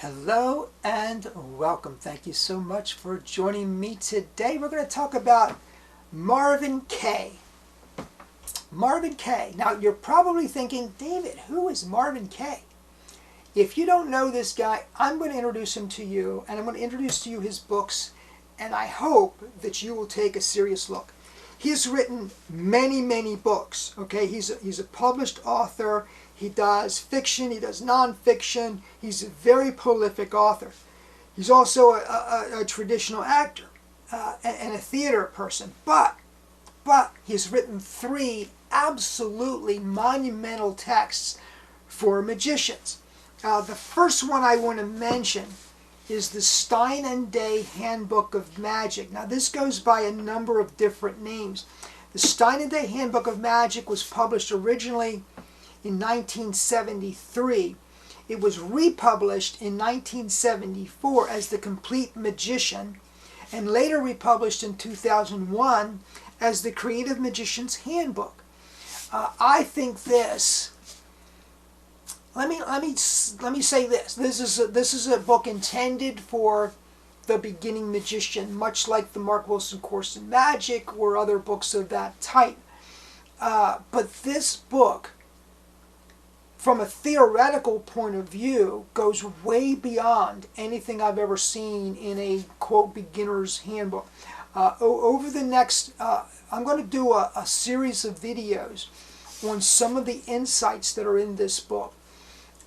Hello and welcome. Thank you so much for joining me today. We're going to talk about Marvin Kaye. Marvin Kaye. Now you're probably thinking, David, who is Marvin Kaye? If you don't know this guy, I'm going to introduce him to you, and I'm going to introduce to you his books, and I hope that you will take a serious look. He's written many books. Okay, he's a published author. He does fiction, he does nonfiction. He's a very prolific author. He's also a traditional actor and a theater person. But he's written 3 absolutely monumental texts for magicians. The first one I want to mention is the Stein and Day Handbook of Magic. Now this goes by a number of different names. The Stein and Day Handbook of Magic was published originally in 1973. It was republished in 1974 as The Complete Magician, and later republished in 2001 as The Creative Magician's Handbook. I think this. Let me say this. This is a book intended for the beginning magician, much like the Mark Wilson Course in Magic or other books of that type. But this book, from a theoretical point of view, goes way beyond anything I've ever seen in a, quote, beginner's handbook. Over the next, I'm going to do a series of videos on some of the insights that are in this book.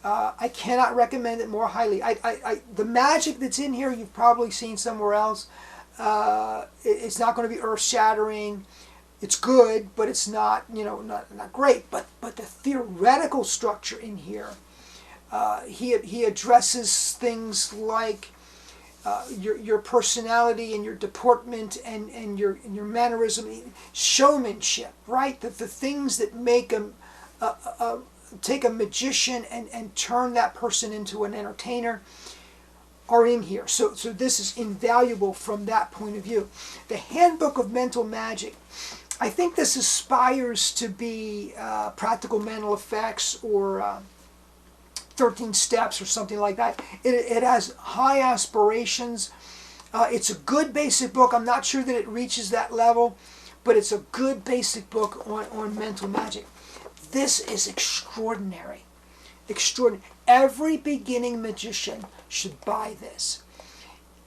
I cannot recommend it more highly. The magic that's in here you've probably seen somewhere else. It's not going to be earth-shattering. It's good, but it's not, not great. But the theoretical structure in here, he addresses things like your personality and your deportment and your mannerism, showmanship, right? The things that make take a magician and turn that person into an entertainer are in here. So this is invaluable from that point of view. The Handbook of Mental Magic, I think this aspires to be Practical Mental Effects or 13 Steps or something like that. It has high aspirations. It's a good basic book. I'm not sure that it reaches that level, but it's a good basic book on mental magic. This is extraordinary. Extraordinary. Every beginning magician should buy this.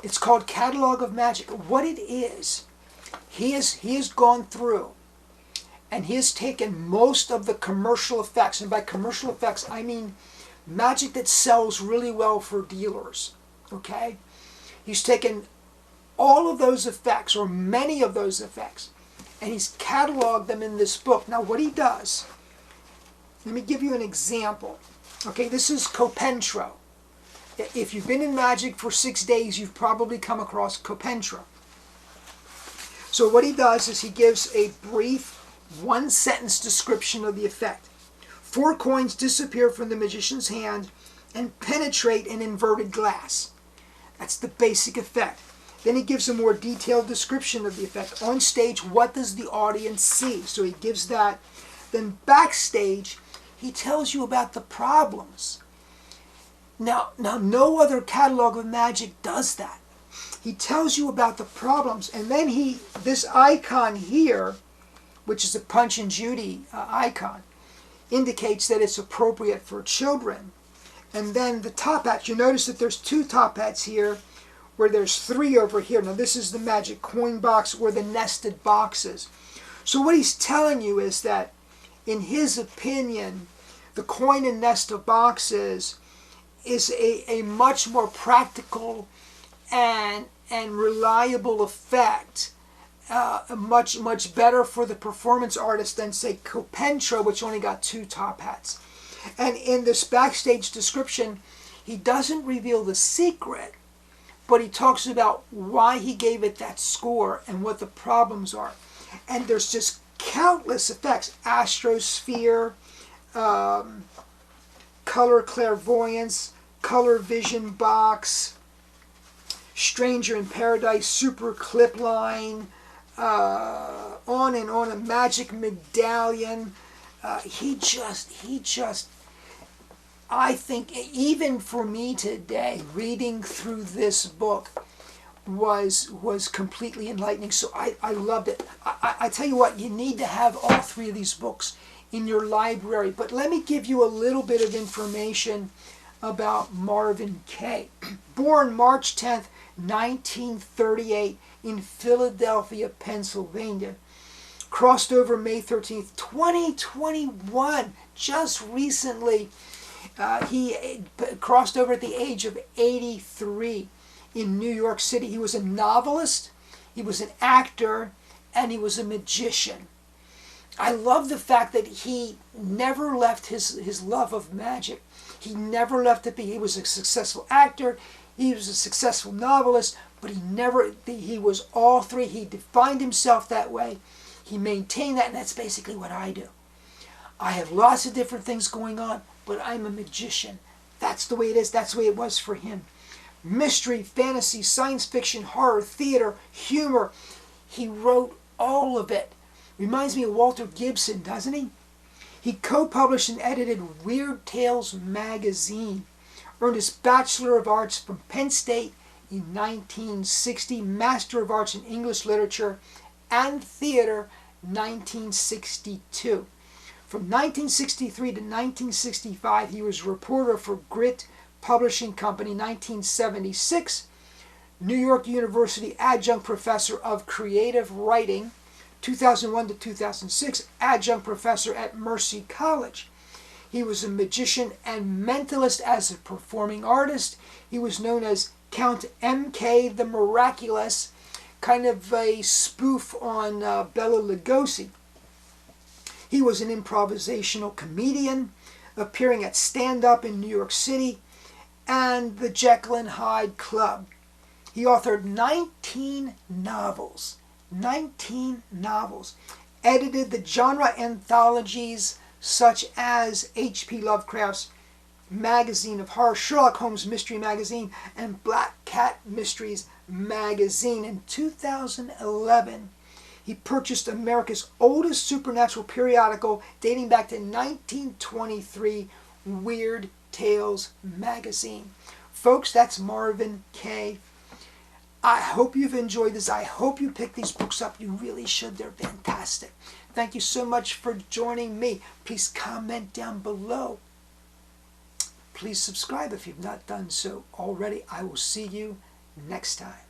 It's called Catalog of Magic. What it is, he has gone through and he has taken most of the commercial effects, and by commercial effects I mean magic that sells really well for dealers. Okay? He's taken all of those effects, or many of those effects, and he's cataloged them in this book. Now what he does, let me give you an example. Okay, this is Copentro. If you've been in magic for 6 days, you've probably come across Copentro. So what he does is he gives a brief 1-sentence description of the effect. 4 coins disappear from the magician's hand and penetrate an inverted glass. That's the basic effect. Then he gives a more detailed description of the effect. On stage, what does the audience see? So he gives that. Then backstage, he tells you about the problems. Now no other catalog of magic does that. He tells you about the problems, and then this icon here, which is a Punch and Judy icon, indicates that it's appropriate for children. And then the top hats, you notice that there's 2 top hats here, where there's 3 over here. Now this is the magic coin box or the nested boxes. So what he's telling you is that, in his opinion, the coin and nest of boxes is a much more practical and reliable effect, much better for the performance artist than, say, Copentro, which only got 2 top hats. And in this backstage description, he doesn't reveal the secret, but he talks about why he gave it that score and what the problems are. And there's just countless effects. Astrosphere, color clairvoyance, color vision box, Stranger in Paradise, super clip line, on and on, a magic medallion. He just I think even for me today, reading through this book was completely enlightening. So I loved it. I tell you what, you need to have all three of these books in your library. But let me give you a little bit of information about Marvin Kaye. Born March 10th, 1938 in Philadelphia, Pennsylvania. Crossed over May 13th, 2021, just recently. He crossed over at the age of 83 in New York City. He was a novelist, he was an actor, and he was a magician. I love the fact that he never left his love of magic. He never left it be. He was a successful actor, he was a successful novelist, but he was all three. He defined himself that way. He maintained that, and that's basically what I do. I have lots of different things going on, but I'm a magician. That's the way it is. That's the way it was for him. Mystery, fantasy, science fiction, horror, theater, humor. He wrote all of it. Reminds me of Walter Gibson, doesn't he? He co-published and edited Weird Tales magazine. Earned his Bachelor of Arts from Penn State in 1960, Master of Arts in English Literature and Theater, 1962. From 1963 to 1965, he was a reporter for Grit Publishing Company. 1976, New York University adjunct professor of creative writing. 2001 to 2006, adjunct professor at Mercy College. He was a magician and mentalist as a performing artist. He was known as Count M.K. the Miraculous, kind of a spoof on Bela Lugosi. He was an improvisational comedian, appearing at Stand Up in New York City and the Jekyll and Hyde Club. He authored 19 novels. 19 novels. Edited the genre anthologies such as H.P. Lovecraft's Magazine of Horror, Sherlock Holmes Mystery Magazine, and Black Cat Mysteries Magazine. In 2011, he purchased America's oldest supernatural periodical dating back to 1923, Weird Tales Magazine. Folks, that's Marvin Kaye. I hope you've enjoyed this. I hope you pick these books up. You really should. They're fantastic. Thank you so much for joining me. Please comment down below. Please subscribe if you've not done so already. I will see you next time.